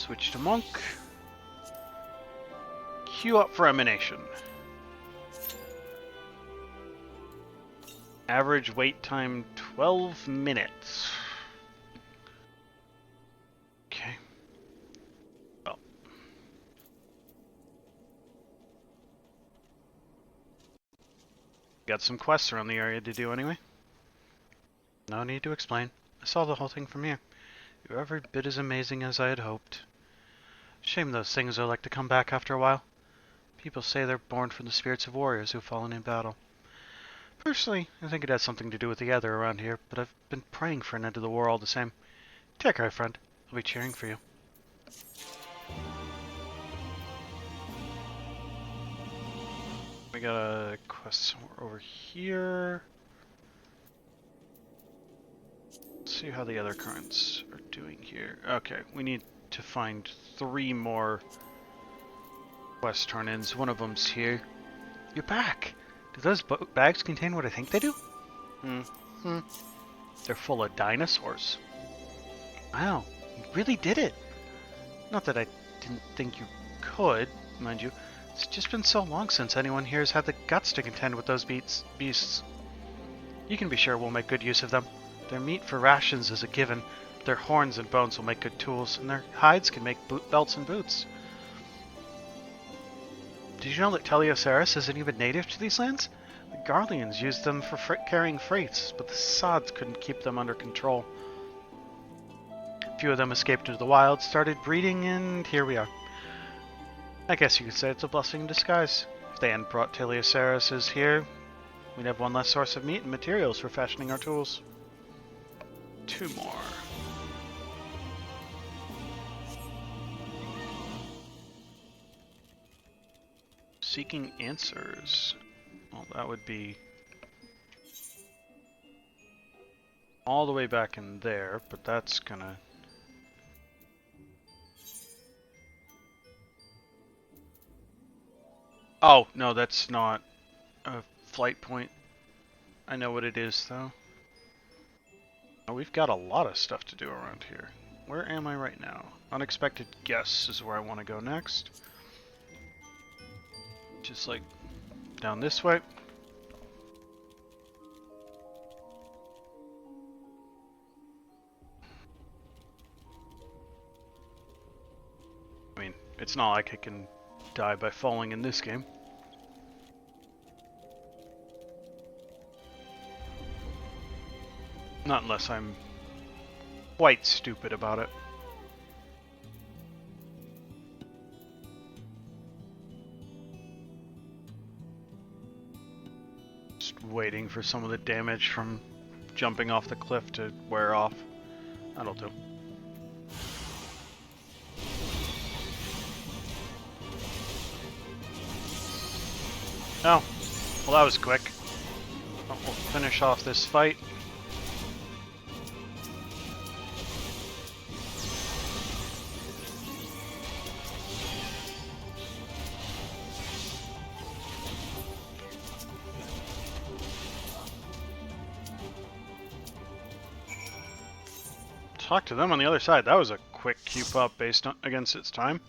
Switch to monk. Queue up for emanation. Average wait time 12 minutes. Okay. Well. Got some quests around the area to do anyway. No need to explain. I saw the whole thing from here. You're every bit as amazing as I had hoped. Shame those things are like to come back after a while. People say they're born from the spirits of warriors who've fallen in battle. Personally, I think it has something to do with the weather around here, but I've been praying for an end to the war all the same. Take care, friend. I'll be cheering for you. We got a quest somewhere over here. Let's see how the other currents are doing here. Okay, we need to find 3 more quest turn-ins. One of them's here. You're back! Do those bags contain what I think they do? They're full of dinosaurs. Wow, you really did it. Not that I didn't think you could, mind you. It's just been so long since anyone here has had the guts to contend with those beasts. You can be sure we'll make good use of them. Their meat for rations is a given, but their horns and bones will make good tools, and their hides can make belts and boots. Did you know that Teleoceras isn't even native to these lands? The Garleans used them for carrying freights, but the Sods couldn't keep them under control. A few of them escaped into the wild, started breeding, and here we are. I guess you could say it's a blessing in disguise. If they hadn't brought Teleoceras here, we'd have one less source of meat and materials for fashioning our tools. 2 more. Seeking answers. Well, that would be all the way back in there, but that's gonna... Oh, no, that's not a flight point. I know what it is, though. Oh, we've got a lot of stuff to do around here. Where am I right now? Unexpected guess is where I want to go next. Just like down this way. I mean, it's not like I can die by falling in this game. Not unless I'm quite stupid about it. Just waiting for some of the damage from jumping off the cliff to wear off. That'll do. Oh, well that was quick. We'll finish off this fight. Talk to them on the other side. That was a quick queue up based on against its time.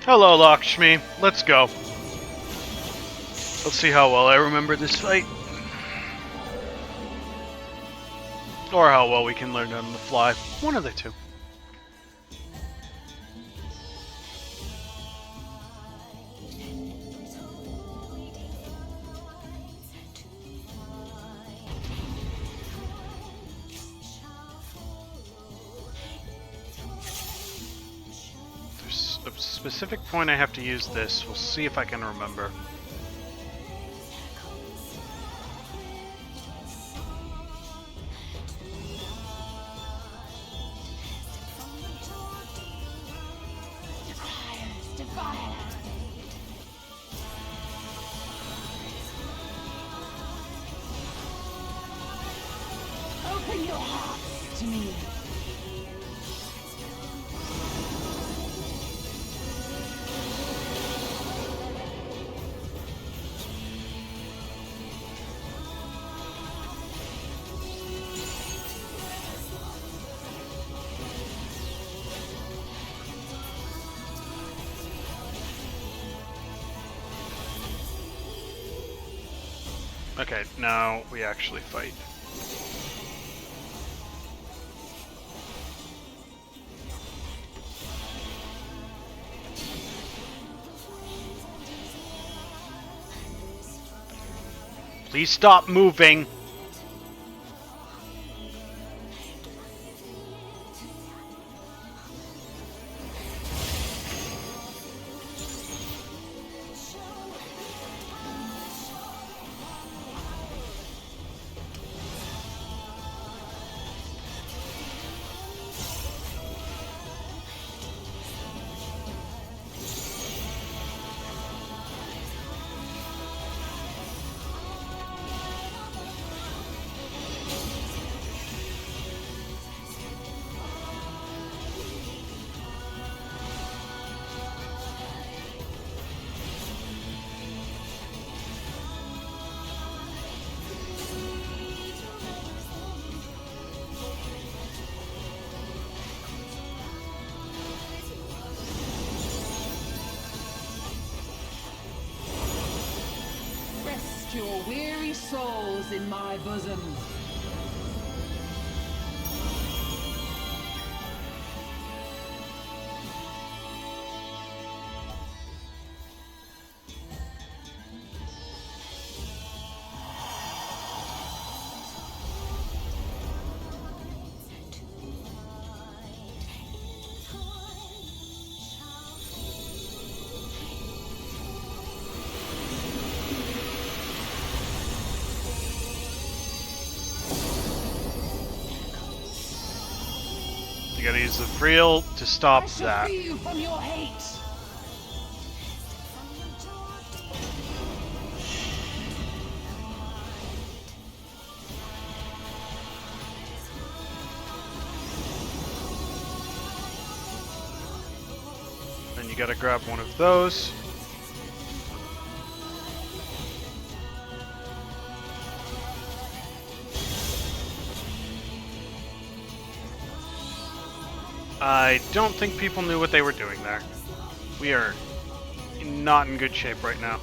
Hello, Lakshmi. Let's go. Let's see how well I remember this fight. Or how well we can learn on the fly. One of the two. A specific point I have to use this. We'll see if I can remember. Open your hearts to me. Okay, now we actually fight. Please stop moving! Rest your weary souls in my bosom. You gotta use the Vreel to stop I shall that. free you from your hate. Then you gotta grab one of those. I don't think people knew what they were doing there. We are not in good shape right now.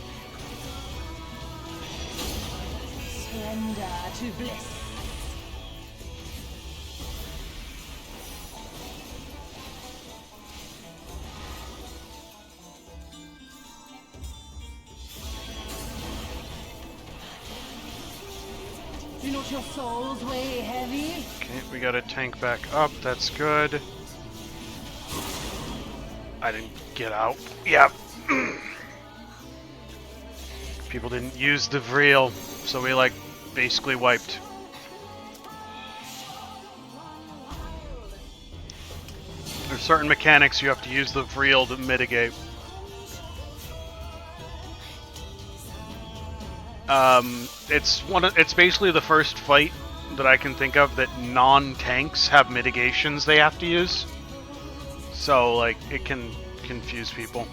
Surrender to bliss. Do not your souls weigh heavy? Okay, we gotta tank back up. That's good. I didn't get out. Yep. People didn't use the Vreel, so we like basically wiped. There's certain mechanics you have to use the Vreel to mitigate. It's basically the first fight that I can think of that non-tanks have mitigations they have to use. So, like, it can confuse people.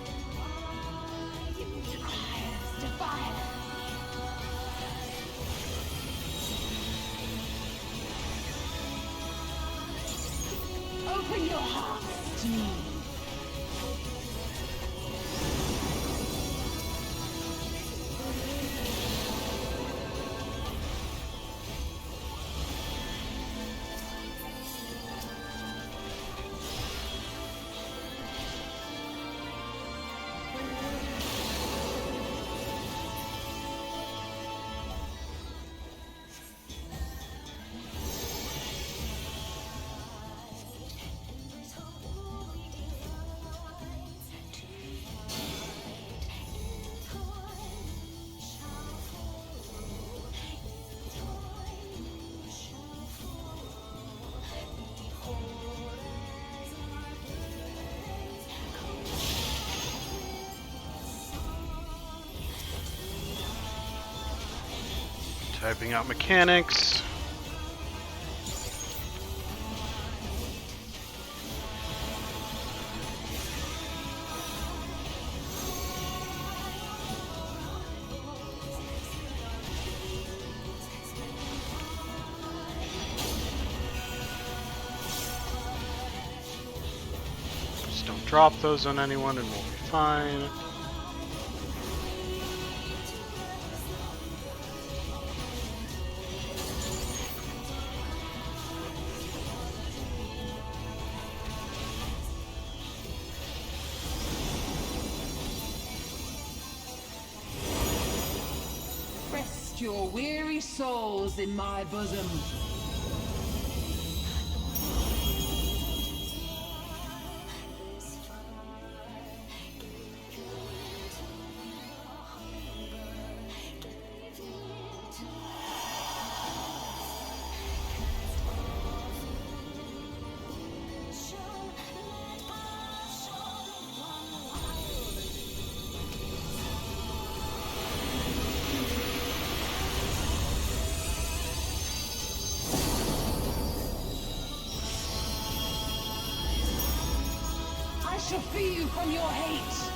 Open your hearts to me. Typing out mechanics. Just don't drop those on anyone and we'll be fine. rest your weary souls in my bosom. I shall free you from your hate.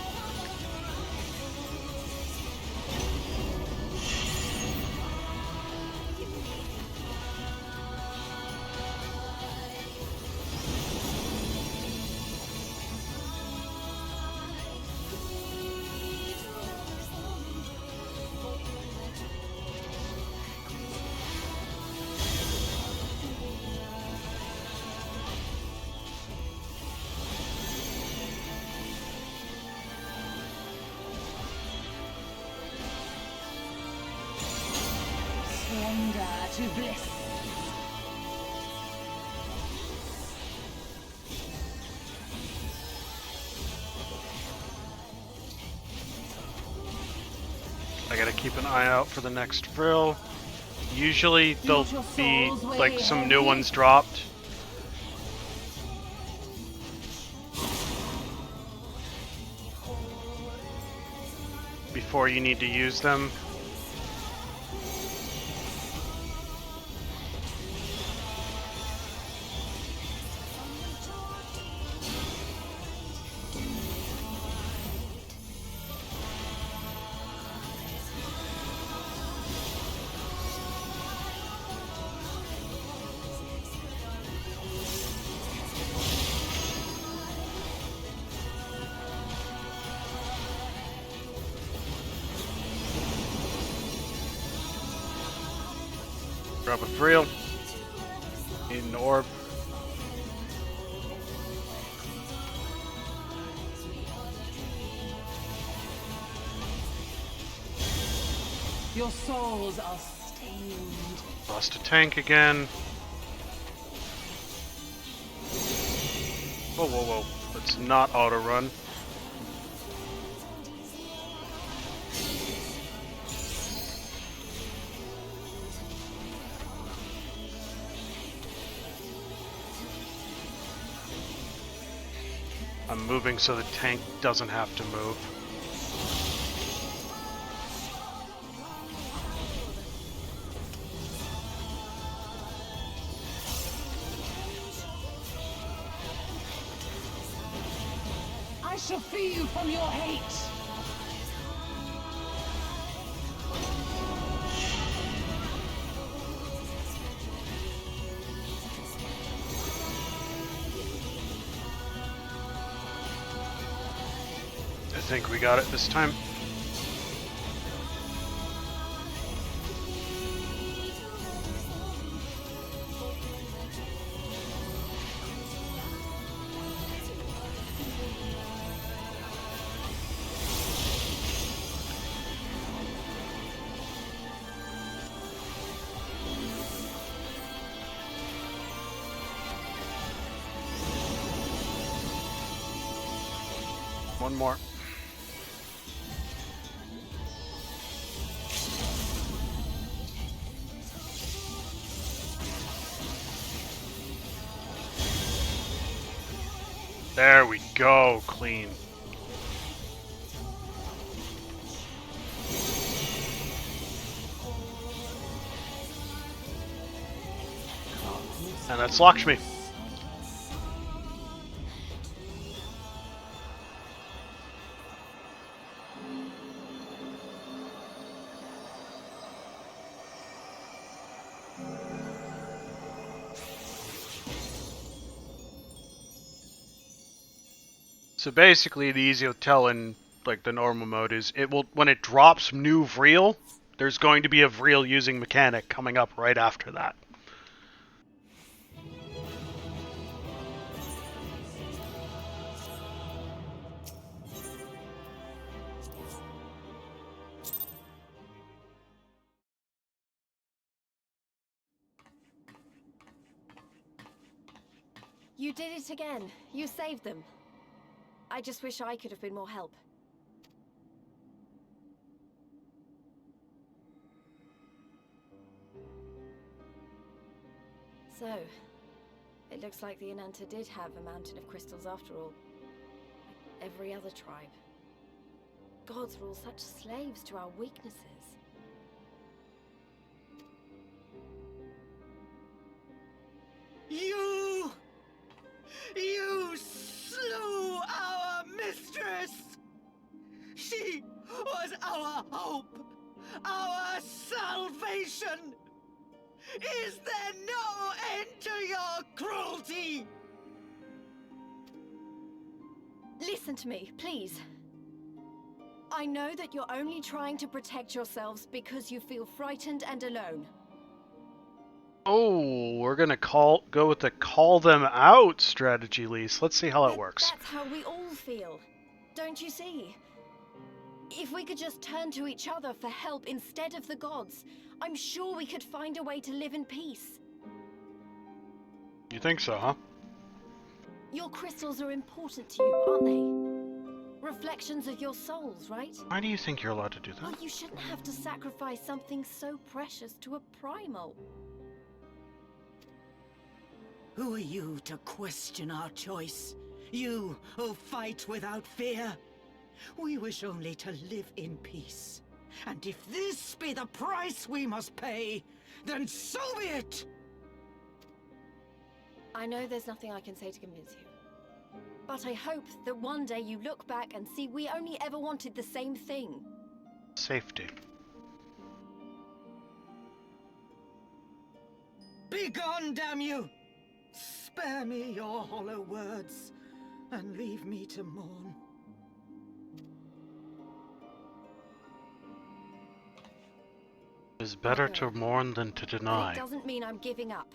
Surrender to bliss. I gotta keep an eye out for the next frill. Usually there'll be like some new ones dropped. Before you need to use them. Grab a frill. Need an orb. Your souls are stained. Lost a tank again. Whoa, whoa, whoa. Let's not auto run. I'm moving so the tank doesn't have to move. I shall free you from your hate. I think we got it this time. One more. There we go, clean. And that's Lakshmi. So basically, the easy to tell in like the normal mode is it will when it drops new Vreel, there's going to be a Vreel using mechanic coming up right after that. You did it again. You saved them. I just wish I could have been more help. So, it looks like the Inanta did have a mountain of crystals after all. Like every other tribe. Gods were all such slaves to our weaknesses. You slew our mistress! She was our hope, our salvation! Is there no end to your cruelty? Listen to me, please. I know that you're only trying to protect yourselves because you feel frightened and alone. Oh, we're gonna go with the call them out strategy, Lise. Let's see how it works. That's how we all feel. Don't you see? If we could just turn to each other for help instead of the gods, I'm sure we could find a way to live in peace. You think so, huh? Your crystals are important to you, aren't they? Reflections of your souls, right? Why do you think you're allowed to do that? Well, you shouldn't have to sacrifice something so precious to a primal. Who are you to question our choice? You who fight without fear? We wish only to live in peace. And if this be the price we must pay, then so be it! I know there's nothing I can say to convince you. But I hope that one day you look back and see we only ever wanted the same thing. Safety. Begone, damn you! Spare me your hollow words, and leave me to mourn. It is better to mourn than to But deny. it doesn't mean I'm giving up.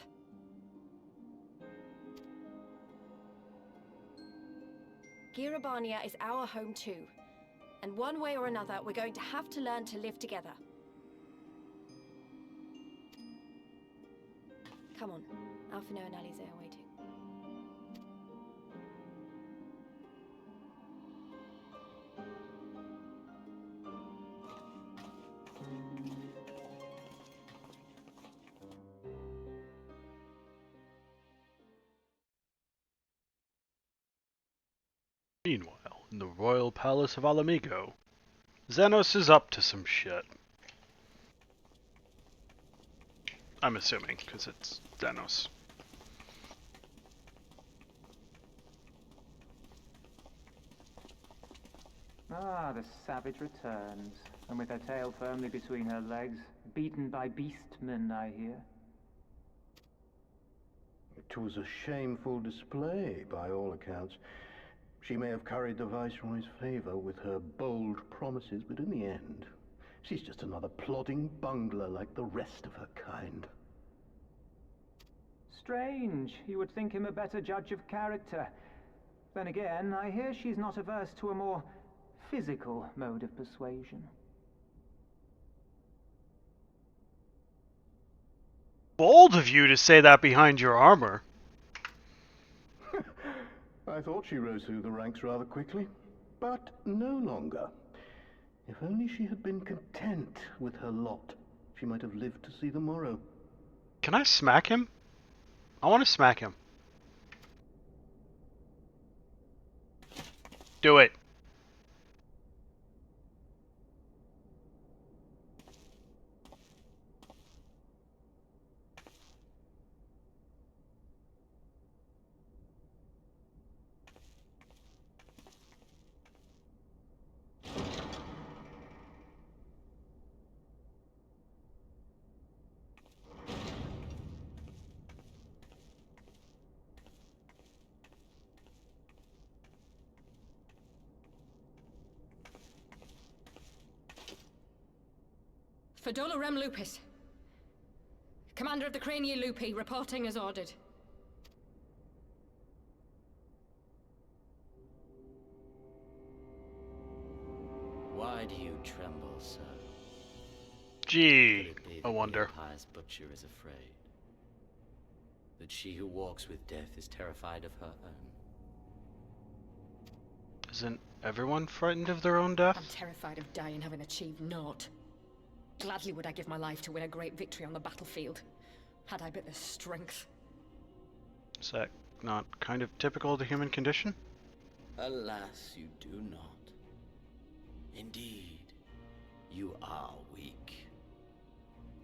Girabania is our home too. And one way or another, we're going to have to learn to live together. Come on. Alphino and Alize are waiting. Meanwhile, in the royal palace of Alamigo, Xenos is up to some shit. I'm assuming, because it's Xenos. Ah, the savage returns, and with her tail firmly between her legs, beaten by beastmen, I hear. It was a shameful display, by all accounts. She may have curried the Viceroy's favor with her bold promises, but in the end, she's just another plodding bungler like the rest of her kind. Strange. You would think him a better judge of character. Then again, I hear she's not averse to a more physical mode of persuasion. Bold of you to say that behind your armor. I thought she rose through the ranks rather quickly, but no longer. If only she had been content with her lot, she might have lived to see the morrow. Can I smack him? I want to smack him. Do it. Fedola Rem Lupus. Commander of the Crania Lupi, reporting as ordered. Why do you tremble, sir? Gee, Could it be I that wonder. The pious butcher is afraid. that she who walks with death is terrified of her own. Isn't everyone frightened of their own death? I'm terrified of dying having achieved naught. Gladly would I give my life to win a great victory on the battlefield, had I but the strength. Is that not kind of typical of the human condition? Alas, you do not. Indeed, you are weak.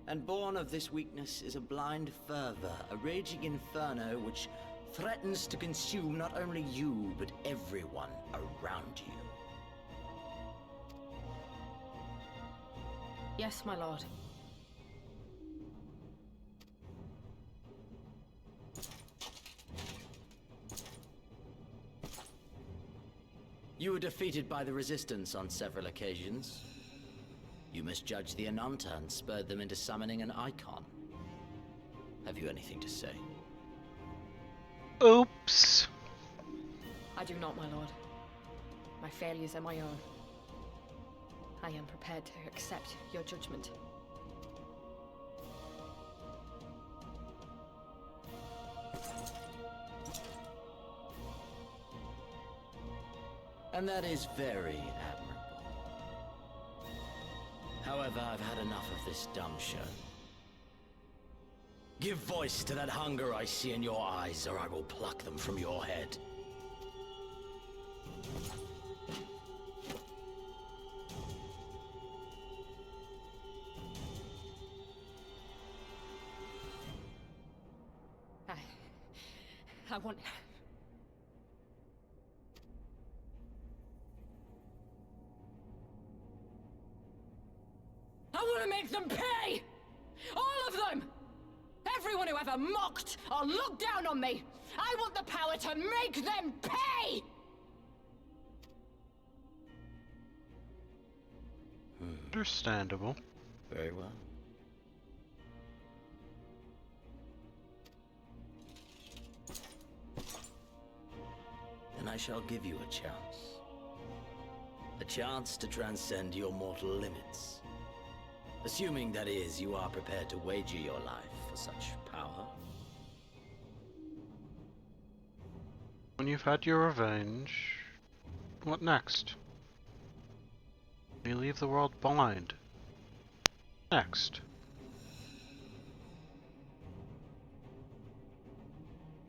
And born of this weakness is a blind fervor, a raging inferno which threatens to consume not only you, but everyone around you. Yes, my lord. You were defeated by the Resistance on several occasions. You misjudged the Ananta and spurred them into summoning an icon. Have you anything to say? Oops. I do not, my lord. My failures are my own. I am prepared to accept your judgment. And that is very admirable. However, I've had enough of this dumb show. Give voice to that hunger I see in your eyes, or I will pluck them from your head. I want... I want to make them pay! All of them! Everyone who ever mocked or looked down on me! I want the power to make them pay! Understandable. Very well. Then I shall give you a chance. A chance to transcend your mortal limits. Assuming, that is, you are prepared to wager your life for such power. When you've had your revenge, what next? You leave the world blind. Next.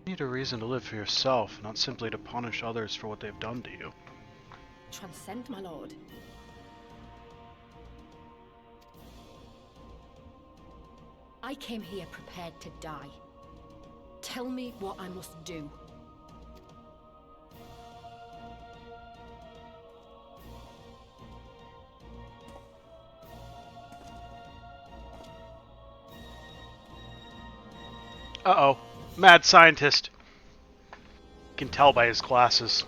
You need a reason to live for yourself, not simply to punish others for what they've done to you. Transcend, my lord. I came here prepared to die. Tell me what I must do. Uh-oh. Mad scientist. You can tell by his glasses.